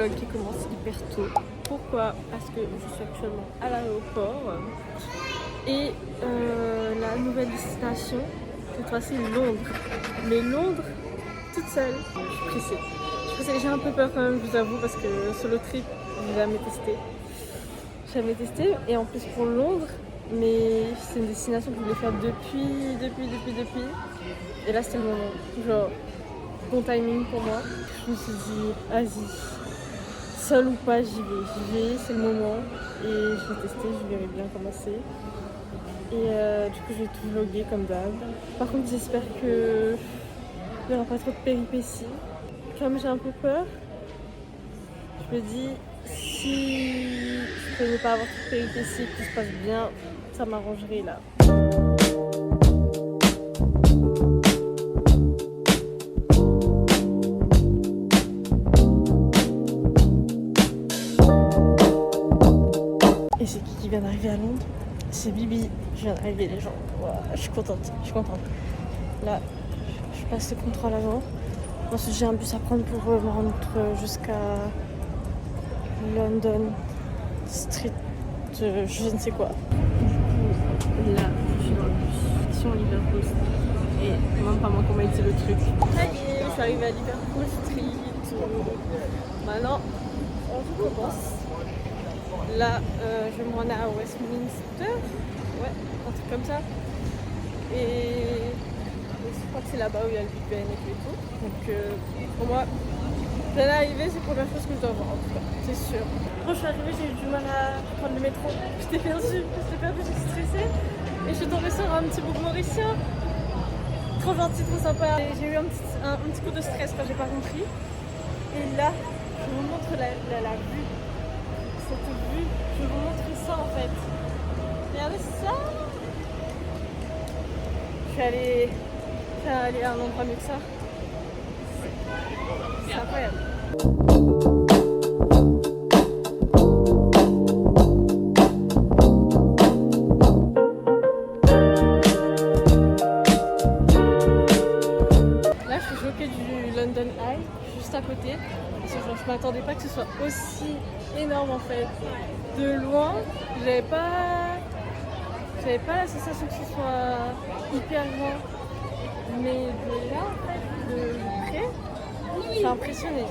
vlog qui commence hyper tôt. Pourquoi? Parce que je suis actuellement à l'aéroport et la nouvelle destination, cette fois-ci Londres. Mais Londres, toute seule, je suis pressée. J'ai un peu peur quand même, je vous avoue, parce que solo trip, j'ai jamais testé. Et en plus pour Londres, mais c'est une destination que je voulais faire depuis. Et là c'était le moment, genre bon timing pour moi. Je me suis dit, vas-y, seule ou pas, j'y vais, c'est le moment. Et je vais tester, je verrai bien comment c'est. Et du coup je vais tout vlogger comme d'hab. Par contre j'espère que il n'y aura pas trop de péripéties. Comme j'ai un peu peur, je me dis, si je peux ne pas avoir trop de péripéties, que tout se passe bien, ça m'arrangerait là. Et c'est qui vient d'arriver à Londres? C'est Bibi. Je viens d'arriver les gens. Wow, je suis contente. Là, je passe le contrôle avant. Ensuite, j'ai un bus à prendre pour me rendre jusqu'à London Street, je ne sais quoi. Du coup, là, je suis dans le bus sur Liverpool Street. Et même pas moi qu'on m'a dit le truc. Ça y est, je suis arrivée à Liverpool Street. Maintenant, on recommence. Là, je vais me rendre à Westminster. Ouais, un truc comme ça. Et je crois que c'est là-bas où il y a le Big Ben et tout. Donc pour moi, bien arriver, c'est la première chose que je dois voir en tout cas, c'est sûr. Quand je suis arrivée, j'ai eu du mal à prendre le métro. J'étais perdue, j'étais stressée. Et je suis tombée sur un petit bouc mauricien. Trop gentil, trop sympa. Et j'ai eu un petit coup de stress quand j'ai pas compris. Et là, je vous montre la vue. Cette vue, je vous montre ça en fait. Regardez ça. Je vais aller à un endroit mieux que ça. C'est incroyable. Là, je suis choquée du London Eye, juste à côté. Parce que je m'attendais pas que ce soit aussi énorme en fait. De loin, j'avais pas la sensation que ce soit hyper grand. Mais de là, en fait, de près, je suis impressionnée.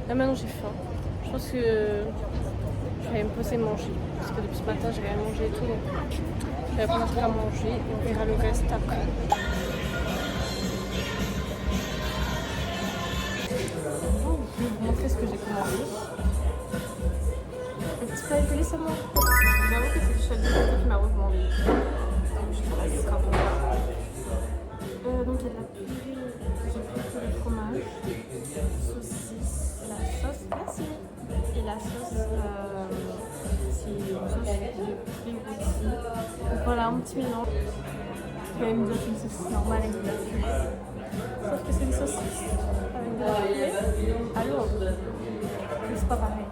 Là maintenant j'ai faim. Je pense que je vais me poser manger. Parce que depuis ce matin j'ai rien mangé et tout. Donc je vais prendre un truc à manger et on verra le reste après. Je vais vous montrer ce que j'ai commandé. Un petit plat ételé seulement. J'avoue que c'est le chef de qui m'a recommandé. Donc je sais pas si ce sera bon. Donc il y a de la purée, j'ai pris le fromage, saucisse, la sauce, merci. Et la sauce, c'est une sauce de poulet rôti. Donc voilà, un petit mélange. Vous pouvez me dire que c'est une saucisse normale avec de la purée. Sauf que c'est une saucisse avec de la purée à l'eau. Mais c'est pas pareil.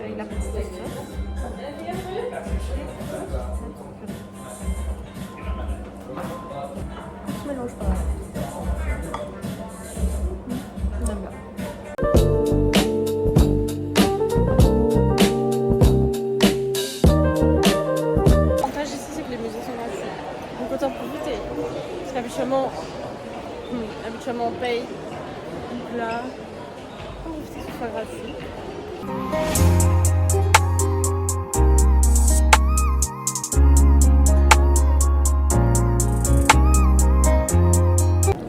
Avec la petite sauce. Je mélange pas. J'aime bien. L'avantage ici, c'est que les musées sont gratuits. Donc autant profiter. Parce qu'habituellement, on paye. Donc là, on profite que ce soit gratuit.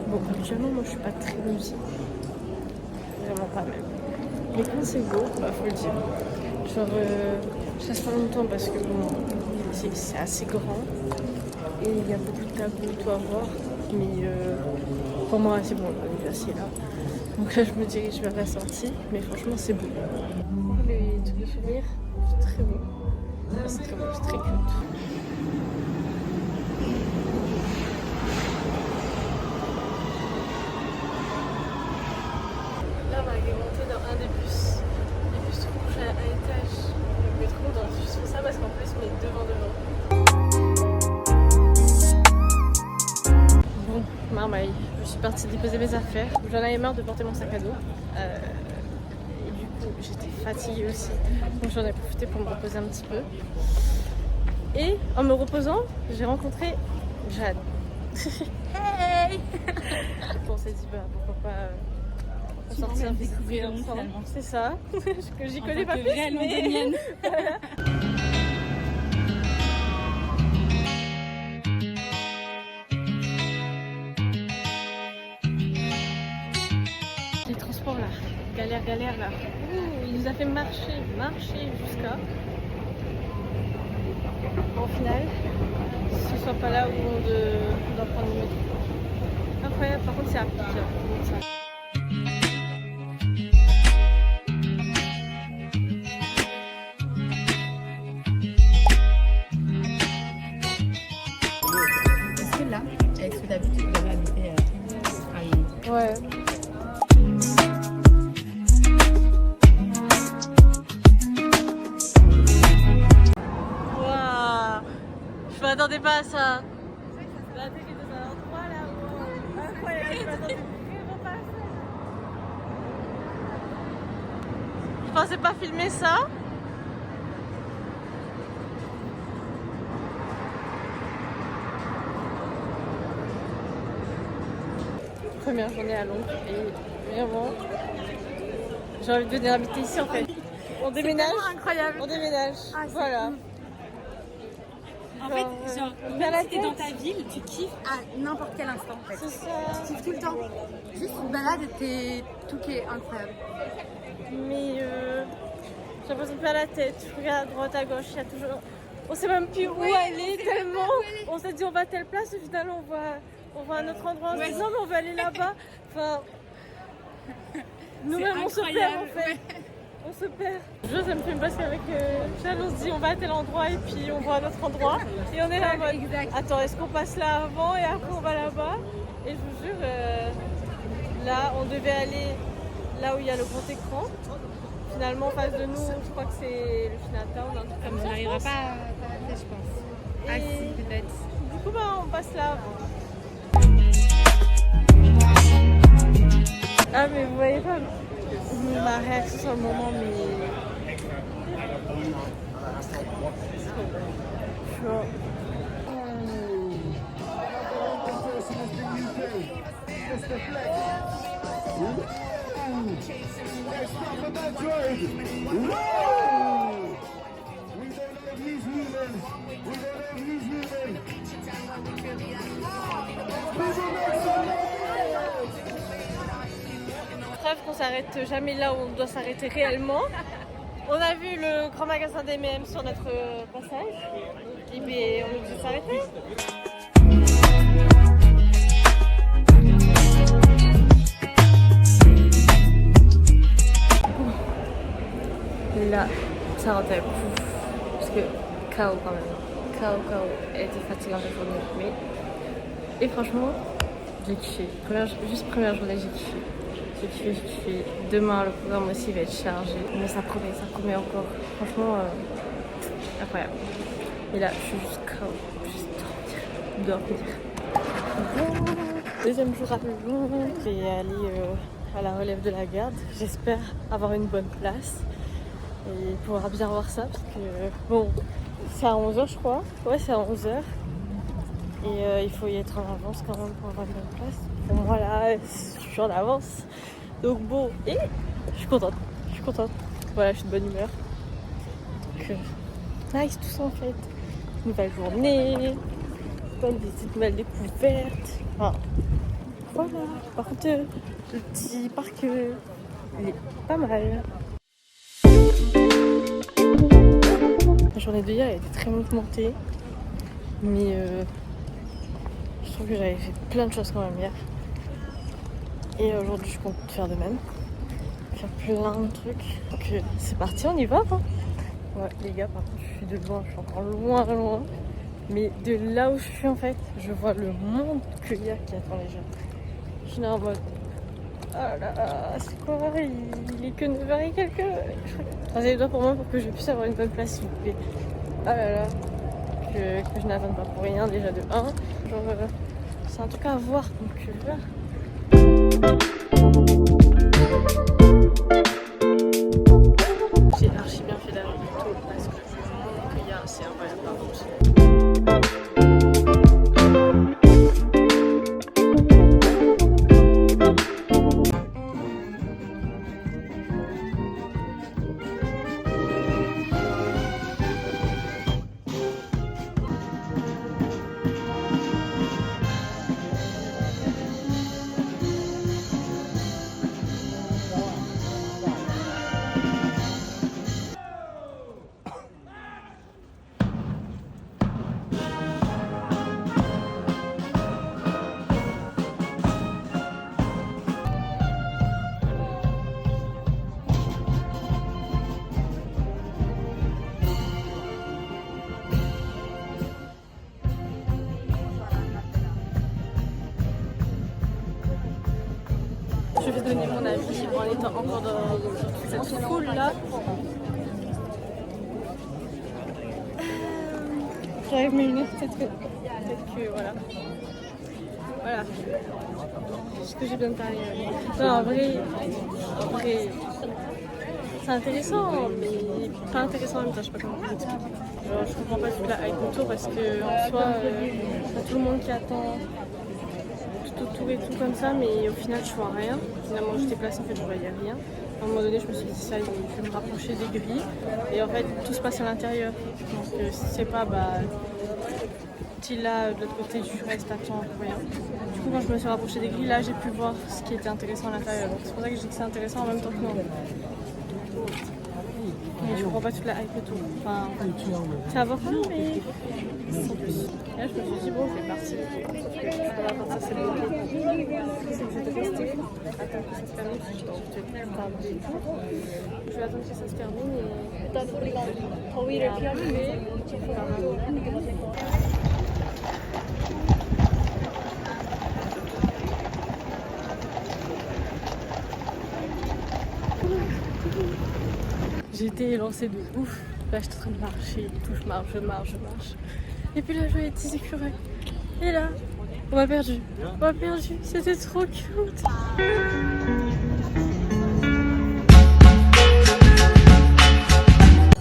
Bon, habituellement, moi je suis pas très musique. Vraiment pas même. Mais quand c'est beau, bah faut le dire. Genre, je reste pas longtemps parce que bon, c'est assez grand. Et il y a beaucoup de tableaux et tout à voir. Mais pour moi, c'est bon, on est assez là. Donc là, je me dirige vers la sortie. Mais franchement, c'est beau. Les trucs de souvenirs, c'est très beau. C'est très beau, c'est très cute. Là, on va monter dans un des bus. Les bus rouges a été Marmaille. Je suis partie déposer mes affaires. J'en avais marre de porter mon sac à dos. Et du coup, j'étais fatiguée aussi. Donc j'en ai profité pour me reposer un petit peu. Et en me reposant, j'ai rencontré Jade. Hey. On s'est dit, bah, pourquoi pas sortir visiter ensemble. C'est ça. Que j'y connais pas plus. Mais... voilà. Les transports là, galère là. Ouh, il nous a fait marcher jusqu'à. Au final, ce soit pas là où on doit prendre le métro. Incroyable, par contre c'est à pic. Est-ce que là, avec ce que d'habitude, tu devrais habiter à Lyon? Ouais. Waouh, je m'attendais pas à ça. La télé dans un endroit là, wow. Incroyable, je m'attendais vraiment pas à ça. Je pensais pas filmer ça. Première journée à Londres et vraiment j'ai envie de venir habiter ici en fait. On déménage. Incroyable. On déménage. Ah, voilà. Cool. En fait, genre, même si t'es dans ta ville, tu kiffes à n'importe quel instant en fait. C'est ça. Tu kiffes tout le temps. Juste une balade et tout qui est incroyable. Mais j'ai l'impression de perdre la tête. Je regarde à droite, à gauche, il y a toujours. On sait même plus où aller tellement. On s'est dit on va à telle place, au final on va à un autre endroit. On se dit non mais on va aller là-bas. Enfin, nous-mêmes on se perd en fait. On se perd. Je ça me fait me passer avec Charles, on se dit on va à tel endroit et puis on va à un autre endroit. Et on est là en mode attends, est-ce qu'on passe là avant et après on va là-bas? Et je vous jure, là on devait aller là où il y a le grand écran. Finalement en face de nous, je crois que c'est le Chinatown, un truc comme ça. On n'arrivera pas à passer, je pense. Ah si, peut-être. Du coup bah, on passe là avant. Ah mais vous voyez pas ma réaction sur le moment, mais chaud. Preuve qu'on s'arrête jamais là où on doit s'arrêter réellement. On a vu le grand magasin d'M&M sur notre passage et bien on est obligé de s'arrêter. Là, ça rentait pouf, parce que KO quand même. KO, elle était fatigante la journée, mais... Et franchement, j'ai kiffé. Juste première journée, j'ai kiffé. J'ai kiffé. Demain, le programme aussi va être chargé, mais ça promet encore. Franchement, incroyable. Et là, je suis juste KO, juste dormir. Deuxième jour à Londres, je vais aller à la relève de la garde. J'espère avoir une bonne place et pouvoir bien voir ça, parce que bon, c'est à 11h je crois. Ouais, c'est à 11h. Et il faut y être en avance quand même pour avoir une bonne place. Pour moi là, je suis en avance. Donc bon, et je suis contente. Voilà, je suis de bonne humeur. Donc nice tout ça en fait. Nouvelle journée, bonne visite, nouvelle découverte. Enfin, voilà. Par contre, le petit parc, il est pas mal. La journée de hier elle était très mouvementée. Mais je trouve que j'avais fait plein de choses quand même hier. Et aujourd'hui je compte faire de même. Faire plein de trucs. Donc c'est parti, on y va hein. Ouais les gars, par contre je suis de loin, je suis encore loin. Mais de là où je suis en fait, je vois le monde qu'il y a qui attend les gens. Je suis là en mode ah là là, c'est quoi, il est que 9h et quelques. Croisez les doigts pour moi pour que je puisse avoir une bonne place s'il vous plaît. Ah là là, que je n'attende pas pour rien déjà de 1. Genre c'est un truc à voir, donc voilà. J'ai archi bien fait d'aller tôt parce que le monde qu'il y a, c'est incroyable par contre. Je vais donner mon avis en étant encore dans cette foule là. 5 minutes, peut-être que voilà. Voilà. Ce que j'ai bien parlé. Non, en vrai, c'est intéressant, mais pas intéressant en même temps, je sais pas comment vous expliquer. Genre, je comprends pas toute la hype autour parce que en soi, t'as tout le monde qui attend. Tout et tout comme ça, mais au final je vois rien. Finalement j'étais placée, en fait je voyais rien. À un moment donné je me suis dit ça, je vais me rapprocher des grilles et en fait tout se passe à l'intérieur. Donc si c'est pas, bah tu es là de l'autre côté, tu restes, attends, rien. Du coup quand je me suis rapprochée des grilles, là j'ai pu voir ce qui était intéressant à l'intérieur. Donc c'est pour ça que je dis que c'est intéressant en même temps que non. Mais je comprends pas toute la hype et tout. Enfin, c'est à voir quand mais sans plus. Et là je me suis dit bon je vais partir. Voilà, ça c'est bloqué. C'est que je vais tester. Attends que ça se termine. Je vais tarder et tout. Je vais attendre que ça se termine et après, j'ai été lancée de ouf. Là, je suis en train de marcher, je marche. Et puis là, je voyais des écureuils. Et là, on m'a perdu. C'était trop cute.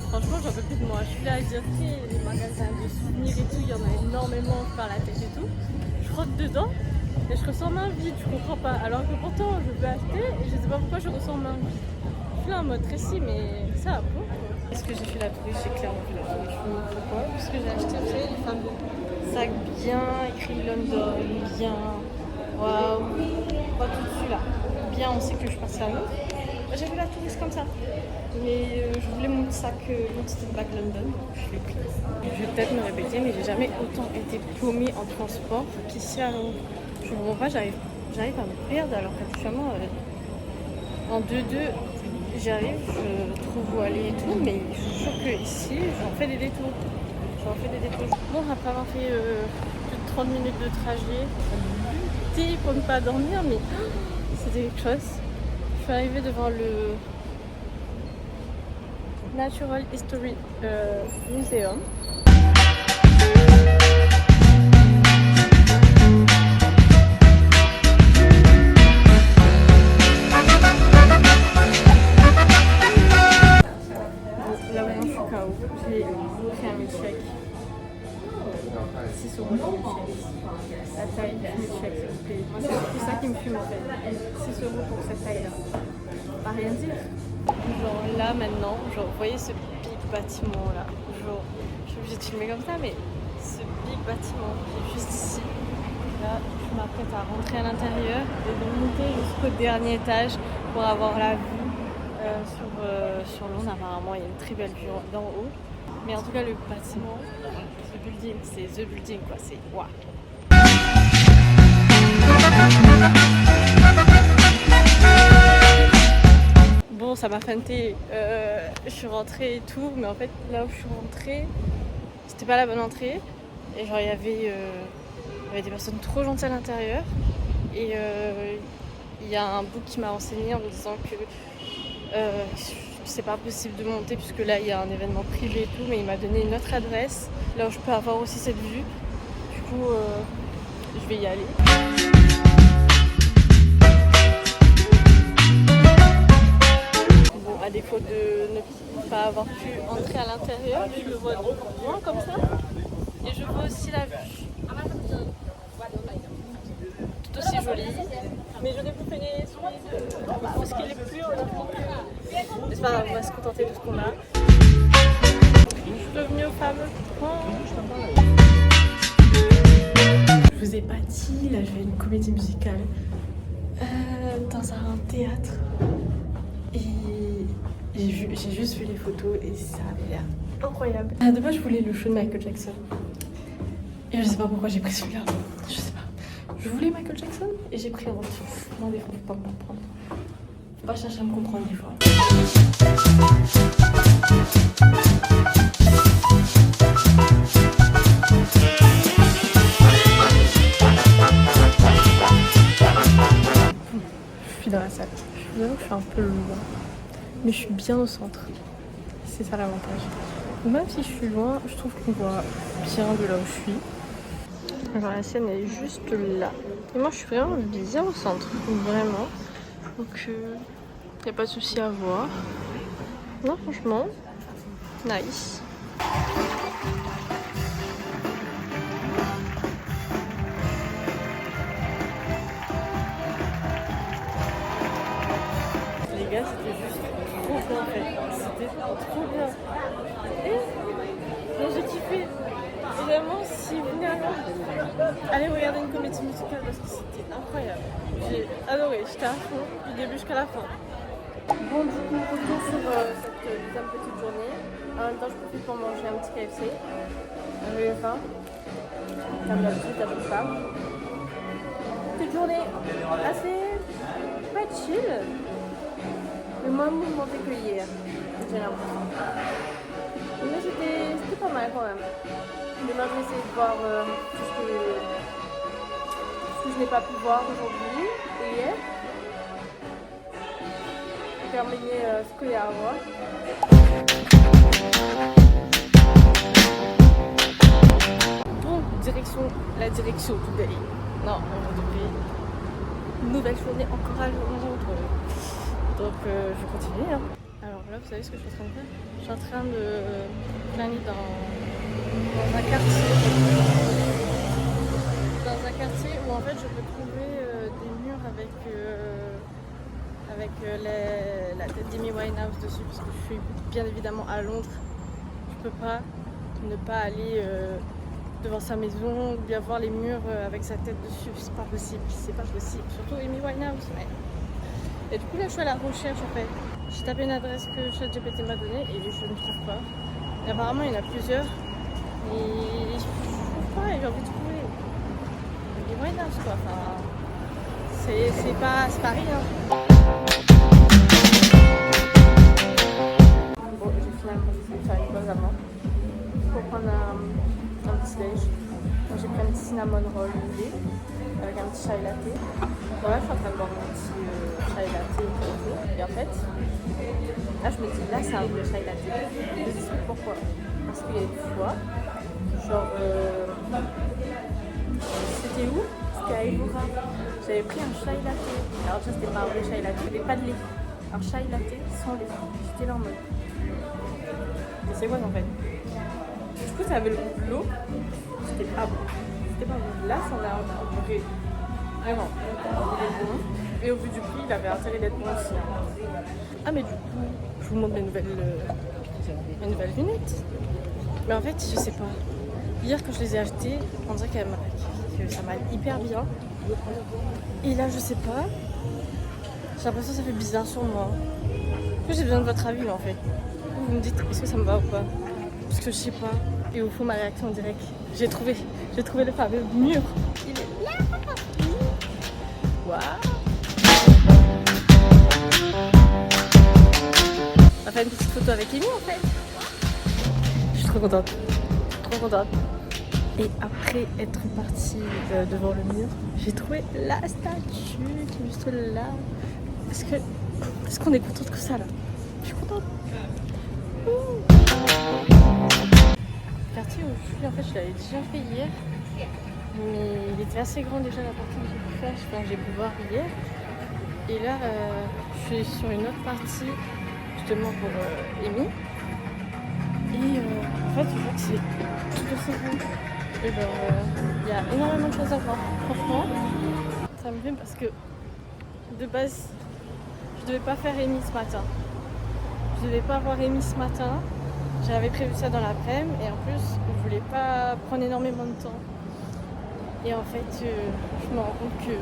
Franchement, j'en peux plus de moi. Je suis là à dire que les magasins de souvenirs et tout, il y en a énormément par la tête et tout. Je frotte dedans et je ressens main vide. Je comprends pas. Alors que pourtant, je peux acheter et je sais pas pourquoi je ressens main vide. Je suis là en mode récit, mais ça va pas. Est-ce que j'ai fait la touriste? J'ai clairement fait la touriste. Je ne sais pas pourquoi. Parce que j'ai acheté, vous savez, les fameux sacs bien écrit London, bien. Waouh. Pas tout dessus là. Bien, on sait que je passe à l'autre. J'ai fait la touriste comme ça. Mais je voulais mon sac Monster Bag London. Je l'ai pris. Je vais peut-être me répéter, mais j'ai jamais autant été paumée en transport qu'ici à Londres. Je ne comprends pas, j'arrive à me perdre alors qu'actuellement en 2-2. J'arrive, je trouve où aller et tout, mais je suis sûre que ici, j'en fais des détours. Bon, après avoir fait plus de 30 minutes de trajet, pour ne pas dormir, mais c'était quelque chose. Je suis arrivée devant le Natural History Museum. J'ai pris un milkshake. 6 € le milkshake. La taille du milkshake, s'il vous plaît. Moi, c'est surtout ça qui me fume en fait. 6 € pour cette taille-là. Pas rien dire. Genre là maintenant, genre, vous voyez ce big bâtiment là. Genre, je suis obligée de filmer comme ça, mais ce big bâtiment qui est juste ici. Là, je m'apprête à rentrer à l'intérieur et de monter jusqu'au dernier étage pour avoir la vue. Sur Londres, apparemment il y a une très belle vue d'en haut, mais en tout cas le bâtiment, ce building, c'est the building quoi, c'est waouh. Bon, ça m'a feinté, je suis rentrée et tout, mais en fait là où je suis rentrée, c'était pas la bonne entrée, et genre il y avait des personnes trop gentilles à l'intérieur, et il y a un bout qui m'a renseigné en me disant que c'est pas possible de monter puisque là il y a un événement privé et tout, mais il m'a donné une autre adresse là où je peux avoir aussi cette vue. Du coup je vais y aller. Bon, à défaut de ne pas avoir pu entrer à l'intérieur, je le vois de loin comme ça. Et je vois aussi la vue. Tout aussi jolie. Mais j'aurais préféré celui parce qu'il est plus haut. Mais c'est pas grave, on va se contenter de ce qu'on a. Je suis revenue au fameux point. Je vous ai pas dit, là je vais à une comédie musicale dans un théâtre. Et j'ai juste vu les photos et ça a l'air incroyable. De base je voulais le show de Michael Jackson. Et je sais pas pourquoi j'ai pris celui-là. Je sais pas. Je voulais Michael Jackson et j'ai pris un autre. Non, des fois, faut pas me comprendre. Faut pas chercher à me comprendre des fois. Je suis dans la salle. Je vous avoue que je suis un peu loin. Mais je suis bien au centre. C'est ça l'avantage. Même si je suis loin, je trouve qu'on voit bien de là où je suis. Alors la scène est juste là. Et moi je suis vraiment bien au centre, vraiment. Donc il n'y a pas de souci à voir. Non franchement, nice. Les gars c'était juste trop bien en fait. C'était trop bien. Et j'ai kiffé. Vraiment, si vous venez à Londres, allez regarder une comédie musicale parce que c'était incroyable. J'ai adoré, j'étais à fond du début jusqu'à la fin. Bon, du coup, retour sur cette deuxième petite journée. En même temps, je profite pour manger un petit KFC. J'ai faim. Comme d'habitude, t'as plus faim. Petite journée assez pas chill, mais moins mouvementée que hier, j'ai l'impression. Mais c'était pas mal quand même. Demain, je vais essayer de voir tout ce que je n'ai pas pu voir aujourd'hui et hier. Terminer ce qu'il y a à voir. Donc, la direction today. Non, aujourd'hui, nouvelle journée encore à Londres. Donc, je vais continuer. Hein. Alors là, vous savez ce que je suis en train de faire? Je suis en train de planer dans un quartier où en fait je peux trouver des murs avec la tête d'Amy Winehouse dessus parce que je suis bien évidemment à Londres. Je peux pas ne pas aller devant sa maison ou bien voir les murs avec sa tête dessus. C'est pas possible, surtout Amy Winehouse. Ouais. Et du coup là je suis à la recherche en fait. J'ai tapé une adresse que ChatGPT m'a donnée et je ne trouve pas. Et apparemment il y en a plusieurs. Et je trouve pas, et j'ai envie de trouver. Mais Winehouse quoi, enfin. C'est pas rien. Bon, j'ai finalement décidé de faire une pause avant. Pour prendre un petit déj. J'ai pris un petit cinnamon roll mouillé avec un petit chai latte. Voilà, je suis en train de boire mon petit chai latte et en fait, là je me dis, là c'est un vrai chai latte. Je vous explique pourquoi. Parce qu'il y a une fois, genre, c'était où? C'était à Evora. J'avais pris un chai latte. Alors ça c'était pas un vrai chai latte, il n'y avait pas de lait. Un chai latte sans lait. J'étais là en mode. Et c'est quoi en fait? Du coup ça avait le goût de l'eau. C'était pas bon. Là ça en a un vrai. Vraiment. Il est bon. Et au vu du prix, il avait intérêt d'être bon aussi. Ah mais du coup, je vous montre mes nouvelles lunettes. Mais en fait, je sais pas. Hier quand je les ai achetées, on dirait que ça m'allait hyper bien. Et là je sais pas. J'ai l'impression que ça fait bizarre sur moi. J'ai besoin de votre avis en fait. Vous me dites est-ce que ça me va ou pas. Parce que je sais pas. Et au fond ma réaction directe. J'ai trouvé le fameux mur. Il est là. Waouh. On va faire une petite photo avec Amy en fait. Je suis trop contente. Et après être partie devant le mur, j'ai trouvé la statue qui est juste là. Est-ce qu'on est contente que ça là? Je suis contente. Le quartier où je suis, en fait, je l'avais déjà fait hier. Mais il était assez grand déjà la partie que j'ai pu faire, enfin, j'ai pu voir hier. Et là, je suis sur une autre partie, justement pour Amy. Et en fait, je vois que c'est tout aussi grand. Et genre, il y a énormément de choses à voir. Franchement, ça me fait parce que de base, je devais pas faire Amy ce matin. Je devais pas voir Amy ce matin. J'avais prévu ça dans l'après-midi et en plus, je voulais pas prendre énormément de temps. Et en fait, je me rends compte que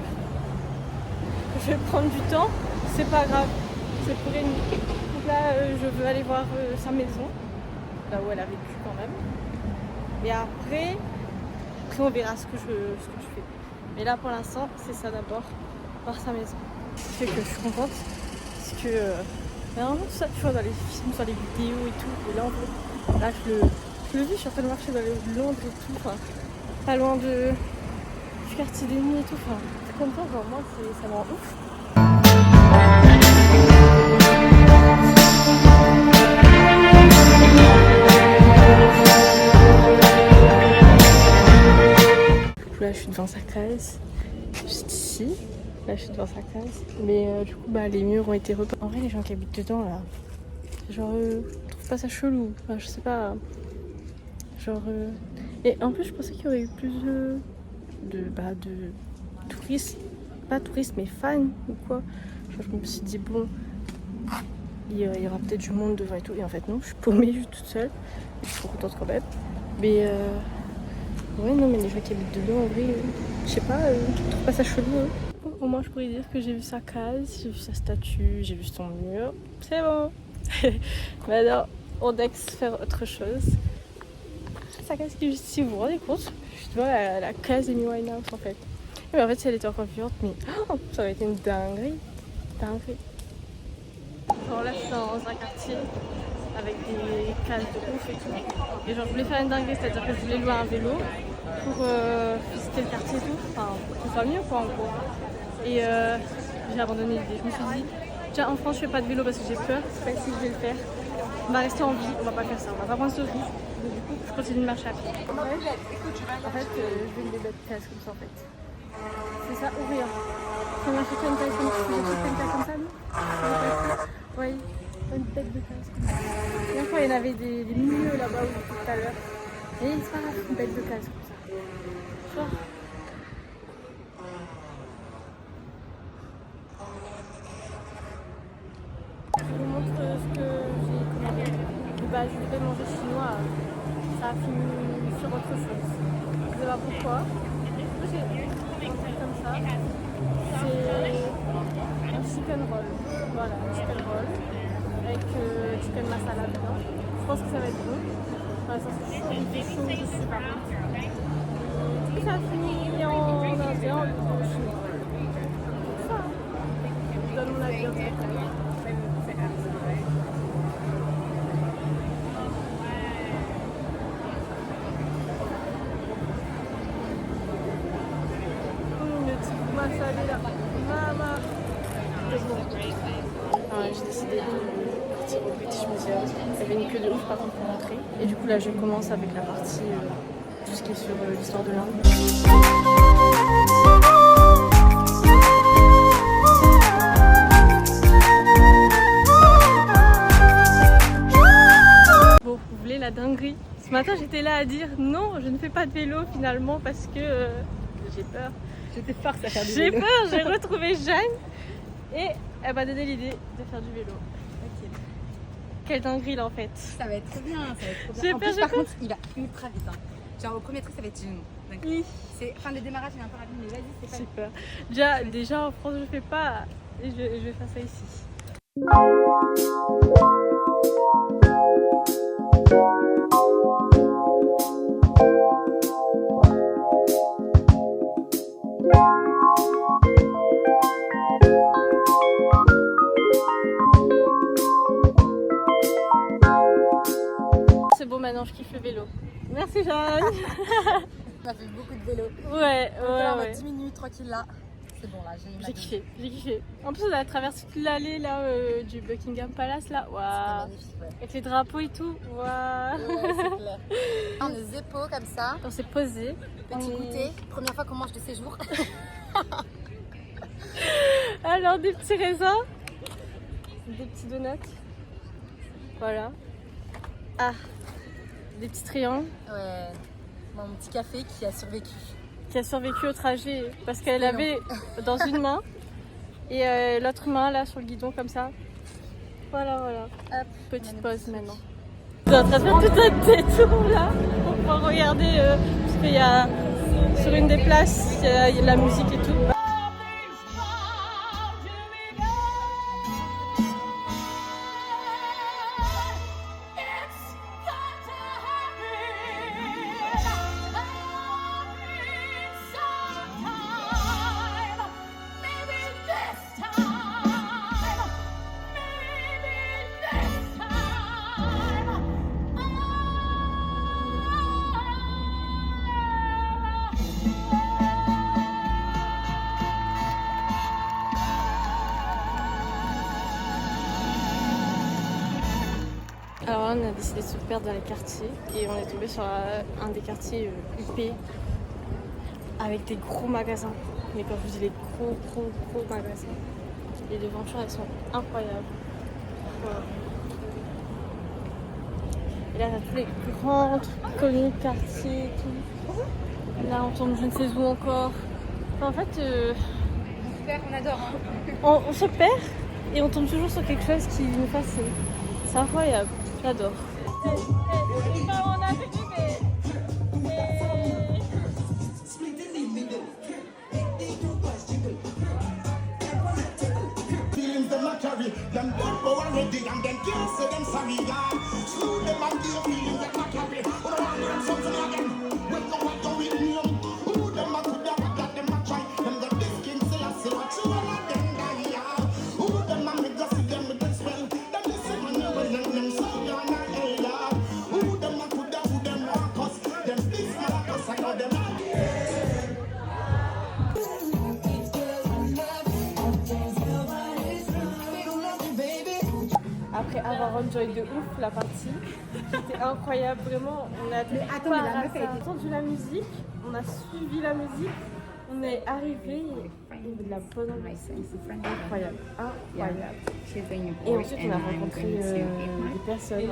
je vais prendre du temps. C'est pas grave, c'est pour Amy. Donc là, je veux aller voir sa maison, là où elle a vécu quand même. Et après on verra ce que je fais. Mais là, pour l'instant, c'est ça d'abord, voir sa maison. Ce qui fait que je suis contente parce que normalement tout ça, tu vois, dans les films, dans les vidéos et tout. Et là, je le vis, je suis en train de marcher dans les Londres et tout, enfin, pas loin du quartier des nuits et tout. Enfin, c'est comme ça, genre, moi, ça me rend ouf. Là, je suis devant sa case, juste ici. Là, je suis devant sa case. Mais du coup, les murs ont été repeints. En vrai, les gens qui habitent dedans, là, genre, je trouve pas ça chelou. Enfin, je sais pas. Genre. Et en plus, je pensais qu'il y aurait eu plus de touristes. Pas touristes, mais fans ou quoi. Genre, je me suis dit, bon, il y aura peut-être du monde devant et tout. Et en fait, non, je suis paumée, je suis toute seule. Et je suis trop contente quand même. Mais. Ouais, non, mais les gens qui habitent dedans, en vrai, je sais pas, je trouve pas ça chelou. Hein. Au moins, je pourrais dire que j'ai vu sa case, j'ai vu sa statue, j'ai vu son mur. C'est bon. Maintenant, on a faire autre chose. Sa case qui est juste ici, vous vous rendez compte? Je suis devant la case Amy Winehouse en fait. Mais en fait, si elle était encore vivante, mais ça aurait été une dinguerie. Dinguerie. Genre là, je suis dans un quartier avec des cases de ouf et tout. Et genre, je voulais faire une dinguerie, c'est-à-dire que je voulais louer un vélo pour visiter le quartier et tout, enfin, pour que ce soit mieux quoi en gros. Et j'ai abandonné l'idée. Je me suis dit, déjà en France, je fais pas de vélo parce que j'ai peur, c'est pas ici que je vais le faire. On va rester en vie, on va pas faire ça, on va pas prendre ce risque. Donc, du coup, je continue de marcher à pied. En fait, je vais une belles cases comme ça en fait. C'est ça, ouvrir. On a fait une taille comme ça, comme ça, nous. Oui, une tête de case comme ça. Une fois, il y en avait des milieux là-bas tout à l'heure. Et c'est pas grave, une bête de case comme ça. Genre. Je vous montre ce que j'ai commandé. Je devais manger chinois. Ça a fini sur autre chose. Je ne sais pas pourquoi. J'ai un truc comme ça. C'est un chicken roll. Voilà, un chicken roll. Avec chicken masala dedans. Je pense que ça va être bon. Enfin, ça c'est chaud, il fait chaud dessus par contre. Tout ça finit en indien, en chinois. Ça, je donne mon avis après. Le petit masala là. Maman. C'est bon. J'ai décidé de partir au British Museum. Il y avait une queue de ouf par contre pour rentrer. Et du coup là je commence avec la partie tout ce qui est sur l'histoire de l'Inde. Bon, vous voulez la dinguerie? Ce matin j'étais là à dire non, je ne fais pas de vélo finalement parce que j'ai peur. J'étais forte à faire du vélo. J'ai peur, j'ai retrouvé Jeanne et elle m'a donné l'idée de faire du vélo. Ok. Quelle dinguerie là en fait. Ça va être trop bien, ça va être trop bien. J'ai En peur, plus, par contre, il va ultra vite. Hein. Genre au premier truc, ça va être une. Oui. Enfin, le démarrage il est un peu rapide, mais vas-y, c'est pas. J'ai peur. Déjà en France je fais pas et je vais faire ça ici. C'est bon, maintenant je kiffe le vélo. Merci Jeanne. On a fait beaucoup de vélo. Ouais. On 10 minutes tranquille là. C'est bon là, j'ai kiffé, j'ai kiffé. En plus on a traversé toute l'allée là du Buckingham Palace là, waouh. Avec les drapeaux et tout, waouh. Ouais, c'est clair. On est zépo comme ça. On s'est posé. Petit goûter, première fois qu'on mange de séjour. Alors des petits raisins, des petits donuts, voilà. Ah, des petits triangles. Ouais, mon petit café qui a survécu. Qui a survécu au trajet parce qu'elle avait dans une main et l'autre main là sur le guidon comme ça. Voilà, voilà. Hop, petite pause maintenant. On est en train de faire tout un détour là pour pouvoir regarder parce qu'il y a sur une des places il y a de la musique et tout. Alors là, on a décidé de se perdre dans les quartiers et on est tombé sur un des quartiers huppés avec des gros magasins. Mais quand je vous dis les gros magasins, les devantures elles sont incroyables. Voilà. Et là, t'as tous les grands trucs connus, quartiers et tout. Là, on tombe je ne sais où encore. Enfin, en fait, On adore. Hein. on se perd et on tombe toujours sur quelque chose qui nous fascine. C'est incroyable. J'adore. On a fini, après avoir enjoy de ouf la partie, c'était incroyable, vraiment, on a entendu la musique, on a suivi la musique, on est arrivé et de la bonne ambiance, c'est incroyable, incroyable. Et ensuite on a rencontré des personnes,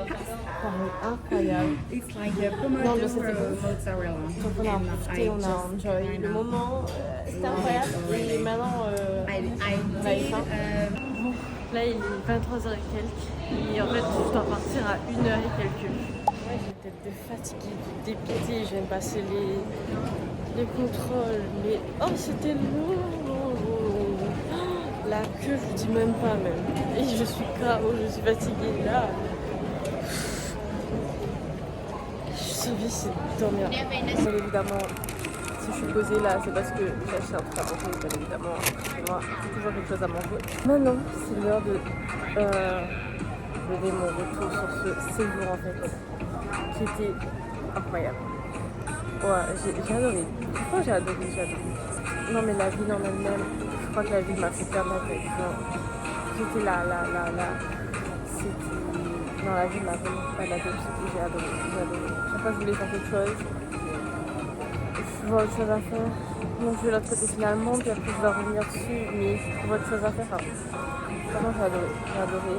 incroyables. Non mais c'était cool. Donc on a profité, on a enjoy le moment, c'était incroyable et maintenant on a eu faim. Là il est 23h et quelques et en fait je dois partir à 1h et quelques. Ouais, j'ai peut-être de fatiguée, de dépitée, je viens de passer les contrôles, mais oh c'était long. La queue je vous dis même pas même. Et je suis KO, je suis fatiguée là. Je suis envie c'est dormir. Bien évidemment, si je suis posée là, c'est parce que j'ai acheté un truc à manger, bien évidemment. Moi, j'ai toujours quelque chose à manger. Maintenant, c'est l'heure de donner mon retour sur ce séjour en fait, qui était incroyable. Ouais, j'ai adoré. Pourquoi j'ai adoré, Non mais la ville en elle-même, je crois que la ville m'a fait perdre la tête. J'étais là. C'était... Non, la ville m'a vraiment pas la tête, j'ai adoré. Chaque fois je voulais faire quelque chose. Je vois autre chose à faire. Donc je vais de l'autre côté finalement, puis après je vais revenir dessus, mais je trouve autre chose à faire. Vraiment j'ai adoré.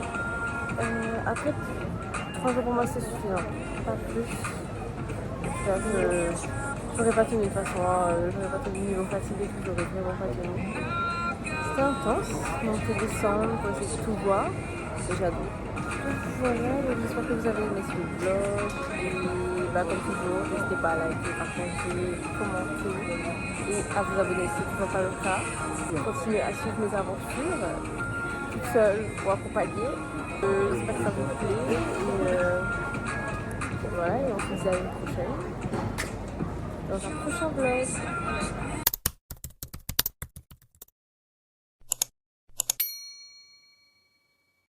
Après, 3 jours pour moi c'est suffisant, pas plus. J'aurais pas tenu de toute façon, j'aurais pas tenu niveau fatigue et tout, j'aurais vraiment pas tenu. C'était intense, donc descendre, j'ai tout voir, et j'adore. Donc voilà, j'espère que vous avez aimé ce vlog, et bah, comme toujours, n'hésitez pas à liker, partager, commenter, et à vous abonner si ce n'est pas le cas. Continuez à suivre mes aventures, toute seule ou accompagnée. J'espère que ça vous plaît, et voilà, et on se dit à une prochaine. Dans un prochain vlog.